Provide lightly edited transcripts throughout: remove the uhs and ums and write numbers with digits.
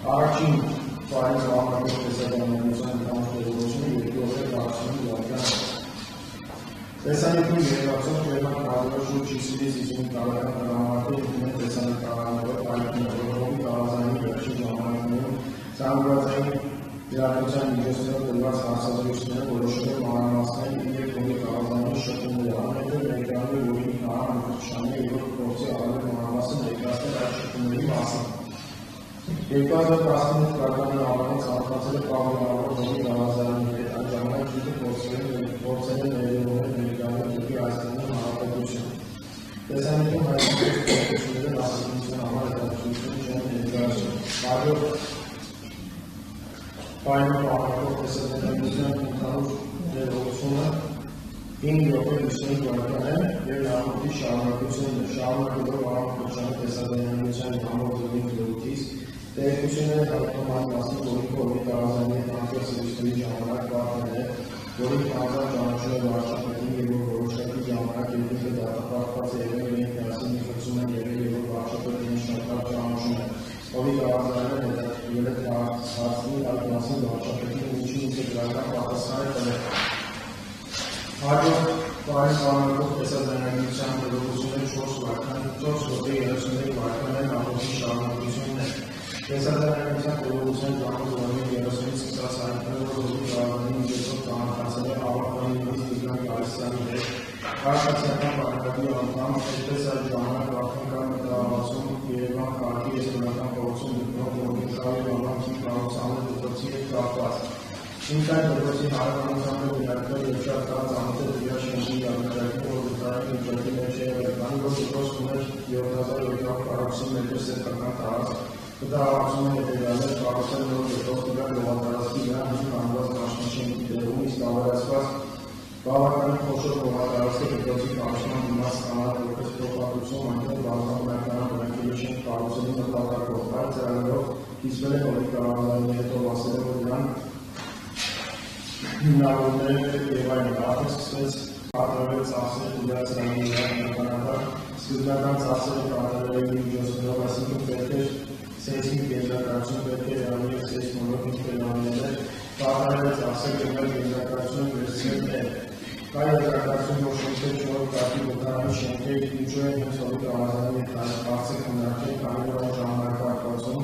Առաջին Պարի զավակով տեսականության ընդհանուր տերողությունը երկու օր դարձնում վարկան։ Տեսանյութում երկացող Գերման կարևոր շուրջ 50-ից 50 տարեկան տրամարկը ընդունել տեսանկարներով այլքներով հողի տարազանի վերջին ժամանակներում ծանրվածային լրատվության միջոցներով տրված հարցազրույցները որոշել մանրամասնային և հողի տարազանի շփումները անհետև ներկայանում որի նահան Մկրտչյանի և փորձի ավելի մանրամասն ներկայացնել այդ շփումների մասին։ 2015 թվականի ամենից հատկացել է կառավարող հողի տարազանի հետ այն ժամանակ գյուտը փորձել է ներդրումներ ներկայացնել դեպի Հայաստանի Հանրապետություն։ Տեսանյութում հայտնվող փոփոխությունները նախագծության համար հետաքրքրություն չեն ներկայացնում։ Հաջորդ պայմանը պահանջող տեսականության ընդհանուր ներողությունը 5 րոպե 55 վայրկյան է և նախորդի շարունակությունն է շարունակելով Արամ Մկրտչյանի տեսականության համով զույգ լրույթից տեղեկությունները հայտնում այն մասին, որի հողի տարազանի հետ անկել զրույցների ժամանակ պատմել է, որին հանրան ճանաչում է վարչապետին և որ որոշակի ժամանակ երկուսը դատապարտված է եղել իրենք միասին միգրցում են եղել և որ վարչապետը նշանակալ ճանաչում է։ Հողի տարազանները հետաքրքրել է հարցնի այդ մասին վարչապետին ինչին ինտեգրական պատասխան է տվել։ Հաջորդ պարի շարունակող տեսականության ներողությունների 4 վայրկյան 4 րոպե 33 վայրկյան նախորդի շարունակությունն է։ Տեսականության ներողության ժամանակ 30-ից սկսած հայտնվող հողի տարազանի միջոցով ծանոթացել է Ավագային Տիգրան Գալստյանի հետ, քաղաքացիական պայքարի անդամ, այդպես այդ ժամանակ վարչական մտահղացում Երևան քաղաքի էստրոնական փողոցում գտնվող Մորգենթաուի անվանքի կառուցանող դպրոցի հետ կապված։ Ինքն այդ դպրոցի հարևանությամբ է ներկայացել և շատ կարծ անհետև դրա շենքի յուրաքանչյուր օրենսդրական միջոցի մեջ է եղել, քանի որ դպրոցն ուներ 7752 սեփական տարածք։ Մտահղացումը հետևյալներ կառուցել նոր դպրոց տվյալ հողատարածքի վրա հին կանգնված դաշնաշենքի տեղում, իսկ ավելացված բավականին խոշոր հողատարածքը դպրոցի կառուցման դիմաց ստանալ որպես փոխհատուցում այնտեղ բազմամյակնարան բնակելի շենք կառուցելու նպատակով, բայց ծրագրով կիսվել է հողի տարազանի հետո ասել է, որ դրան հիմնավորումներ և այլն արդեն սկսվեց կատարվել ծախսեր դրա ծրագրի վրա բնականաբար սկզբնական ծախսերը կատարվելու միջոցներով, այսինքն պետք է սեյսմիկ եզրակացություն պետք է եղանի և սեյսմոլոգիկ պայմանները կատարել ծախսեր կրվել եզրակացությունը վերցնել է։ Կա եզրակացություն, որ շենքեր 4 կարգի վտարանի շենքեր ինչու են հենց հողի տարազանի հետ բարձր քննարկել, քանի որ այն ժամանակվա հատվածում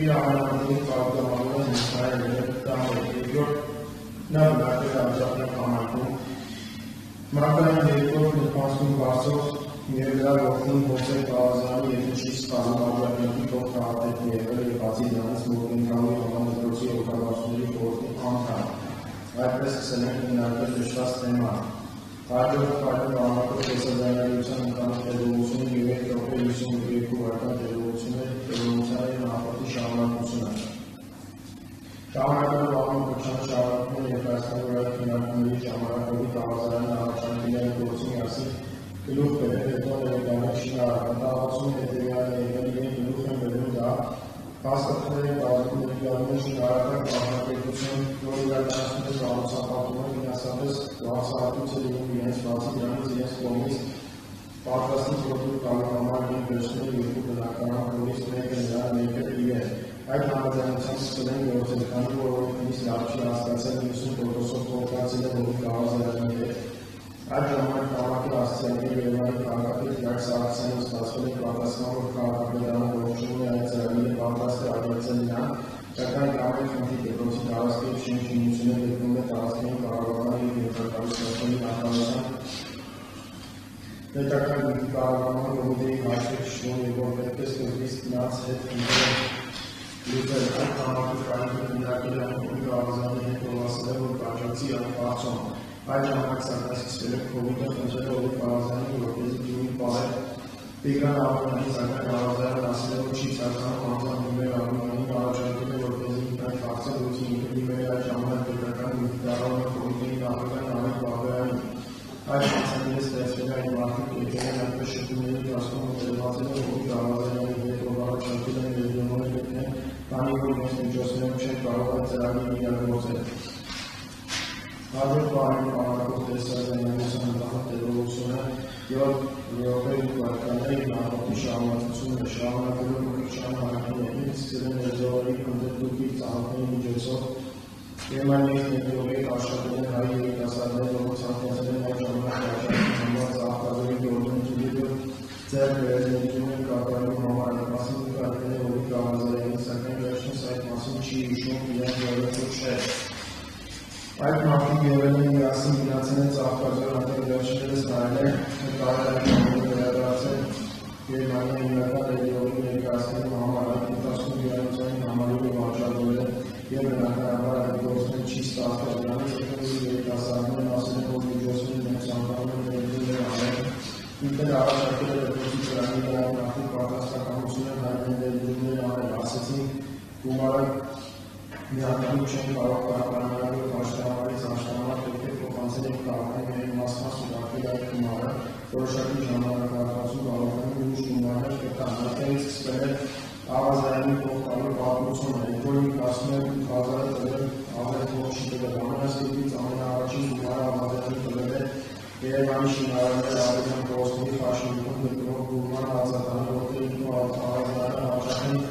իր ամենամեծ պատգամավորը հնչարել է տանը։ Երկրորդ նա բնակվել է Աջափնյակ համայնքում։ Մարտային երկրորդ նպաստում բարձող և դրա ողջունում փորձել տարազանի և ինչի սպանում Աջափնյակի փոխնահատեկն եղել և բացի դրանից Մորգենթաուի անվան դպրոցի օգտագործողների խորհրդի անդամ։ Այդպես սկսել են քննարկել նշված թեման։ Հաջորդ պայմանը անակով տեսականության ընդհանուր տերողությունը 3 րոպե 52 վայրկյան տերողությունների նախորդի շարունակությունը։ Շարունակելով Արամ Մկրտչյանի շարունակումը և Հայաստանի վրա քննարկումների ժամանակ հողի տարազարանի առաջարկների գործի միասին գլուխ բերել, հետո ներկայացնել շինարար։ Մտահղացումը հետևյալն է եղել, իրենք գլուխ են բերում դա հաստատվել են կազմում ներկայացնել շինարարական կազմակերպություն, որ իրականացնում է կառուցապատումը, ֆինանսապես վարձահատույց է լինում իրենց բացի դրանից իրենց կողմից պատրաստի պրոդուկտ տալու համար իրենք վերցնել երկու բնականon, որից մեկը նրան մեկը իրեն։ Այդ համաձայնությամբ սկսել են գործել, քանի որ ինձ լավ չի հասկացել 90%-ով փոխկացել է հողի տարազարանի հետ։ Այդ ժամանակ քաղաքի ասոցիացիայի Երևանի քաղաքապետ Գագիկ Սարգսյանին ստացվել է պատասխան, որ քաղաքապետարանը ողջունում է այդ ծրագիրը պատրաստ է աջակցել նրան, սակայն կամեն խնդիր դպրոցի տարածքի և շենքինությունը գտնվում է տարածքային կառավարման և երկրակալության նախարարության պետական գյուտի կառավարման կոմիտեի հաշվեկշիռում և որ պետք է սկզբից նրանց հետ ընդդեմ լուծել այդ համակարգի կարիքը քննարկել է հողի տարազանի հետ որ ասել է, որ կաջակցի այդ հարցում։ Այդ ժամանակ սակայն սկսվել է կոմիտեն խնդրել հողի տարազանին, որպեսզի գյուտի պահել Տիգրան Ավագյանի, սակայն Ավագյանը ասել է, որ չի ցանկանում անձնանուններ Ավագյանին առաջարկել է, որպեսզի ինքն այդ հարցը լուծի, ինքը դիմել է այդ ժամանակ պետական գյուտի կառավարման կոմիտեի նախագահ Նարեկ Բաղդասարյանին։ Այդ հարցանները ստեղծվել է այն մարդիկ եկել են այդպես շփումների ընթացքում մոտեցել են հողի տարազանների հետ, որ առաջարկել են ներդրումներ գտնել, քանի որ իրենց միջոցներով չեն կարող այդ ծրագիրը իրագործել։ Հաջորդ պահին անակով տեսականության ընդհանուր տերողությունը և Եվրոպայի վարկաների նախորդի շահամատությունը շահամատելու մկրտչյան հարակիներին սկսել են եզորի կնդրդուկի ծանոթների միջոցով Գերմանիայից ներդրողի աշխատել են հայ երիտասարդներ, որոնց ցանկացել են այդ ժամանակ վարչակցի համար ծաղկազորի գործունեությունը ձեռք բերել ներդրումն կատարելու համար մասին նկատել է որի գաղազարային, սակայն վերջինս այդ մասին չի հիշում իրենց յուրացող չէ։ Այդ մարդիկ եղել են միասին գնացել են ծաղկազոր հատել վերջիններս նայել են նկարել վերադարձել Գերմանիայի հիմնական ներդրողի ներկայացնելու համար այդ ընթացքում գերմանացիային համալիրը վարչավորել և բնականաբար այդ գործները չի ստացվել, դրանից հետո երիտասարդներն ասել են, որ միջոցները մենք ցանկանում ենք ներդրել անել, ինքն առաջարկել է դեպքի ծրագրի վրա նախի պատրաստակամություն են հայտնել ներդրումներ անել, ասեցին գումարը միանգամից չեն կարող պահպանելու աշտարակից աշտարակ պետք է փոխանցել են քաղաքների մեր մասմաս ուղարկել այդ գումարը, որոշակի ժամանակահատվածում բավականին ուժ գումարներ կտան, այդտեղից սկսվել է ավազայինի փոխտալու պատմությունը, որին ասում են 8000 տվել ավազային փոխ չի տվել, ամենասկզբից ամենաառաջին գումարը ավազայինի տվել է Երևանի շինարարների արևյան փողոցների ֆաշիլիկում գտնվող գումար հացատանի, որտեղ ինքնու ավազայինը հաճախին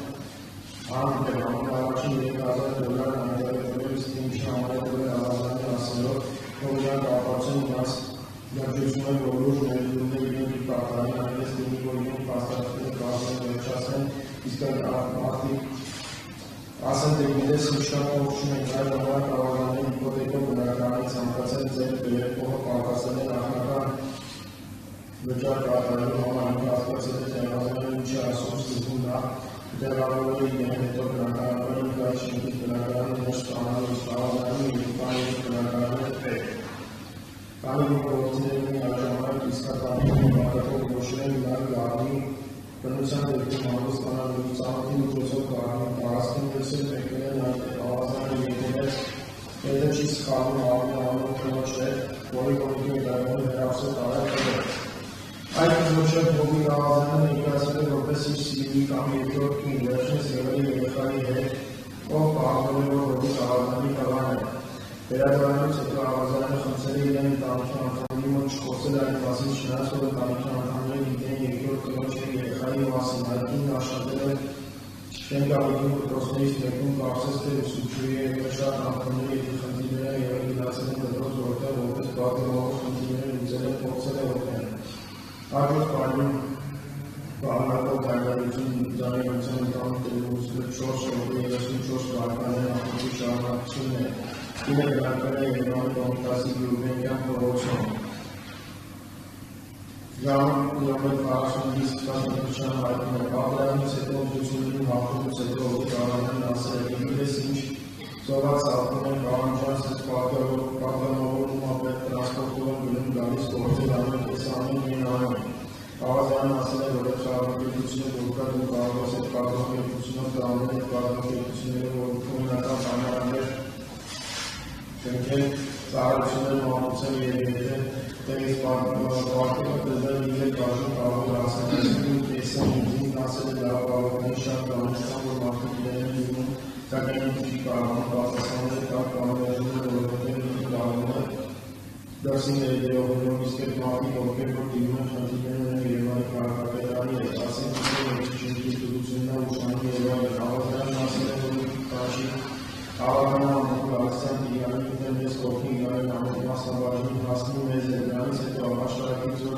անպեր ամենաառաջին 3000 դոլար անհետագետվել ստիմչի համարետվել ավազայինի ասելով, որ իրան կապացեն նրանց դրջությունը որոշ ներդրումներ իրենք կատարեն, այնպես լինի, որ իրենք փաստարկները կազմեն վերջացնեն, իսկ այդ մարդիկ ասեն թե գիտես ինչքան փոխություն են այդ ժամանակ ավազանների իպոթեկով բնակարանի ցանկացել ձեր երեքողը պակասել է նախնական վճար կատարելու համար ինքը ասացել է թե ավազանները ինչի ասում սկզբում նա դեղավորել է իրեն հետո բնակարանի ինքը այդ շենքից բնակարանի մեջ ստանալու իսկ ավազանների երկու բնակարաններ պետք Քանի որ գործիներն այդ ժամանակ իսկականին բնակատով ոչներ նրանք գարնի բնության դեպքում համստանալու ծանոթի միջոցով գարնի տարածքին դեսել մեկնել այդ ավազանը եկել հետը չի սխալում ամենաանող կնոջ է, որի որիկի դարմանը վերապսել տարակ է։ Այդ կնոջը հողի ավազանը ներկայացել է որպես իր սիրելի կամ երկրորդ կին վերջնս եղել երեխայի հետ, ով պահանջել է որ հողի ավազանի տղան է։ Վերադառնալուց հետո ավազանը խնդրել է իրեն ընտանիքի անդամների մոտ չխոսել այդ մասին, չնայած որ ընտանիքի անդամները գիտեն երկրորդ կնոջի երեխայի մասին, այդ կինն աշխատել է Շենգավիթի դպրոցներից մեկում կարծես թե ուսուցչուհի է, և շատ անդամների խնդիրները եղել գնացել են դպրոց, որտեղ որպես պատմող խնդիրները լուծել են, փորձել է օգնել։ Հաջորդ տարին Պահանջող հայտարարություն ձայնագրության ընտանիք տելևիզիոն 4 վարկաներ ապօրինի շարունակությունն է։ Կինը բնակվել է Երևանի Կոմիտասի Գյուլբենկյան փողոցում։ Ժամանակի 45 տասնմետրության հայտնում է ապրանքից հետո ուսուցումների հաղթումից հետո օգտարարներն ասել է գիտես ինչ զորված ալվում են պահանջած այս պատգամավորում ապետ տրանսպորտով գնում գալիս գործել անել ես ամեն միայն անում։ Ավազանը ասել է, որ այդ շահագործությունը որքան ու կարող է այդ կազմակերպությունով դառնել այդ կազմակերպությունները, որ կոմունական համարաններ շենքել ծառայություններ մատուցել և եկել, տեղից պարտիկը դրվել իրեր բաժին կարող է ասել, տեսան ինքին ասել է լավ բավականին շատ կանոնական, որ մարդիկ իրեն են դիմում, սակայն ինքի կարողան պատասխանել կամ կանոներժները, որովհետև ինքը կարող է դասին ներդրողներով իսկ այդ մարդիկ, ովքեր որ դիմում են խնդիրներ ունեն Երևանի քաղաքապետարանի հետ, ասենք շենքի տուգություններ ուշանի Երևան ավազանն ասել է, որ ինքը կարաշի Ավազանը ամբողջ Ալեքսան Տիրյանի ինքն ես կողքին գարել ամեն մասնաբաժին հասնում մեզ է, դրանից հետո աշտարակից որ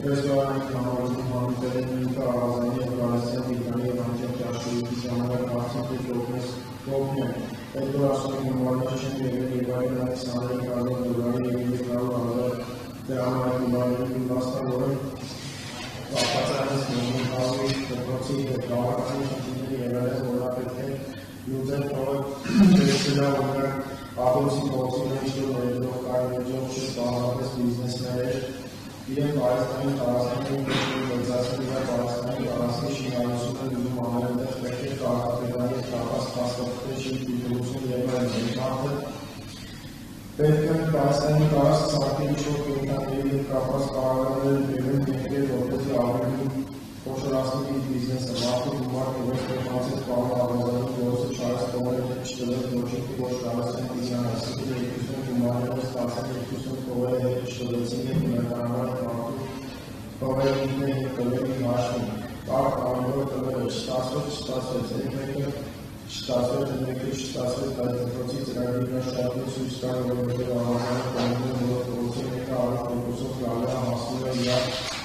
ռեստորանի համարում համուտել են ինքը ավազանի և Ալեքսան Տիրյանի և անջակի աշտարակից ժամանակ հարցին պետք օգնես կողքն են։ Այդ որ ասում են գումարներ չեն եղել և այլ նրանք 23,000 դոլարի և 300,000 դրամային գումարների վաստավորը ապացանից նույն հավի դպրոցի և քաղաքացի խնդիրները եղել են, որ նա պետք է լուծել փողը վերցնելա օրինակ Աբովսի փողոցի մեջ որ ներդրող կարևորելով չպահանջված բիզնեսներ իրենք Հայաստանի տարածքային գործածել իրար Հայաստանի տարածքի շինարարությունը լուծում անել այնտեղ պետք է քաղաքապետարանի կապած փաստաթղթեր չի դիտողություն և այլն մարդը պետք է Հայաստանի տարածք սարքել ինչ-որ կենտրոնների հետ կապված կարողանալու բերում դեպքեր, որպեսզի ավելի խոշորացնի իր բիզնեսը, մարդու գումար կողոց փոխանցեց պահը ավազանի գործը չարաստողերը չտվել ոչինքի ոչ Ալեքսան Տիրյանը, այսինքն 20 գումարները ստացել 20 փողերը հետ չտվեցին և բնականաբար մարդու Պողերի ինքներ և տվերի հաշվում, պարկ կարևոր տվերը չստացվեց, երբեկը չստացվեց, բայց դպրոցի ծրագրի մեջ շատը ցույց տա, որովհետև ավարտանը կողմում, որ փորձի մեկը առանց կորպուսով գալու է հասնում է իր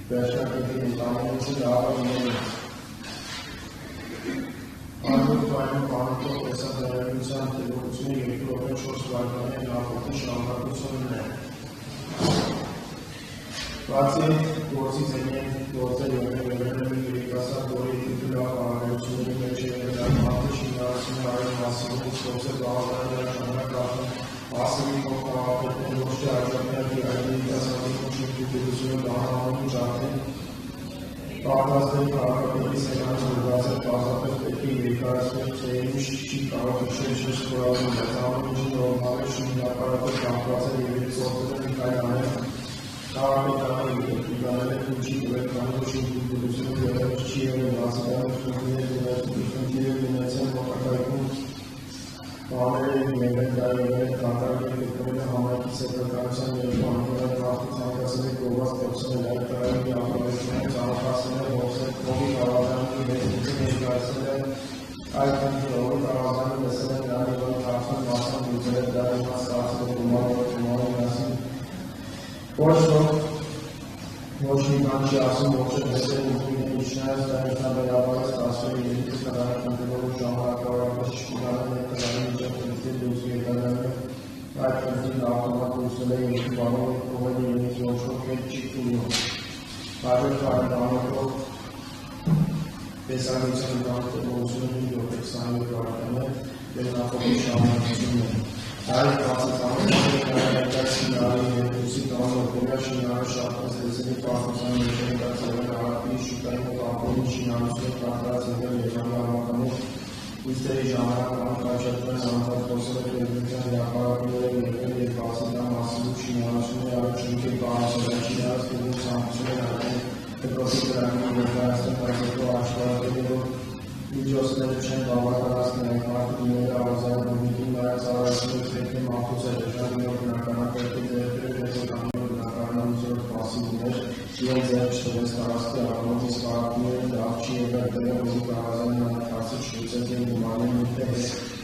վերջնակետին ընտանիքի լավը լինելուց։ Անոր պայման պանիկով տեսանձնարարության տևողությունը 2 րոպե 4 վայրկյանի նախորդի շարունակությունն է։ Բացի գործից են գործել եղել մի երիտասարդ, որի լավ հարաբերությունների մեջ է եղել մարդու շինարարությունը այլ մասիվից գործել բաղադրել դրա ժամանակ ասելի փոխհարաբերություններ ոչ թե աջակներ այլ երիտասարդի շինարարությունը դահանալու ջարդին պատրաստել քաղաքապետի սենյակից որ բացել պարզապես պետք է երկարացնել ծերերի չի կարող հիշել չսկորազում է ծավալի նորմալ շինարարապետը կապված է և ծործել է կայանել Քաղաքապետարանի դեպքիկաները քուչի դրեկանի շինգուտությունը դերևս չի եղել բացակայող խնդիրներ ունեցել մոտակայքում բաները եղել դա եղել կատարել գտնվել համայնքի սեփականության երկու անդորը նախի ցանկացել գովված փորձել այդ տարի ապահովությունից անհասցնել հոսել կողի կարավանի ներկայացել ներկայացել այդ խնդիրը կարավանը լսել են նաև որ հարցն մասան դուծել դա իմաց ստացել գումարով մասին ոչ մի բան չի ասում, ոչ է դեսել ուղիներ իջնայց, դա ինքնաբերաբար ստացվել երկրի կրանի կնդելով ժամանակավորապես չկունալեն է կրանի միջև խնդիր դուս երկարանը այդ խնդիրն ավտոմատ դուսել է երկու բանով կողել իրենից ոչ ոք հետ չի կուլում։ Բարև բարեբանով տեսանության տանտեղողությունը 5 րոպե 27 վայրկյան է և նախորդի շարունակությունն է։ Այդ բացակայության շինարարի երկուսի տանողորյա շինարարը շարքած լսելի պարտության ներկայացել հարապի շուտային ապօրինի շինարարությունը կատարած եղել երջանկամականով ուստերի ժամանակ անկապչատվեն անձամբ խոսել է պետության հրապարակները եղել և բացի դա մասիվ շինարարությունների առաջնորդի պահանջել շինարարած կողմում ցանկություն են հայտնել դպրոցի ծրագրի ներկայացնել բայց հետո աշխատել միջոցները չեն բավականացնել այդ մարդուները առանձնահատկությունների նայած առանցքներ պետք է մատուցել ժանյոր բնականապետի ձեռքերը հետո ժանյոր բնականանության պասիվներ իրենց ձեռք չտվեց տարածքի առումով իսկ առակները լավ չի եղել որի կարազանն այդ հարցը չլուծեց և գումարին ինքը հետ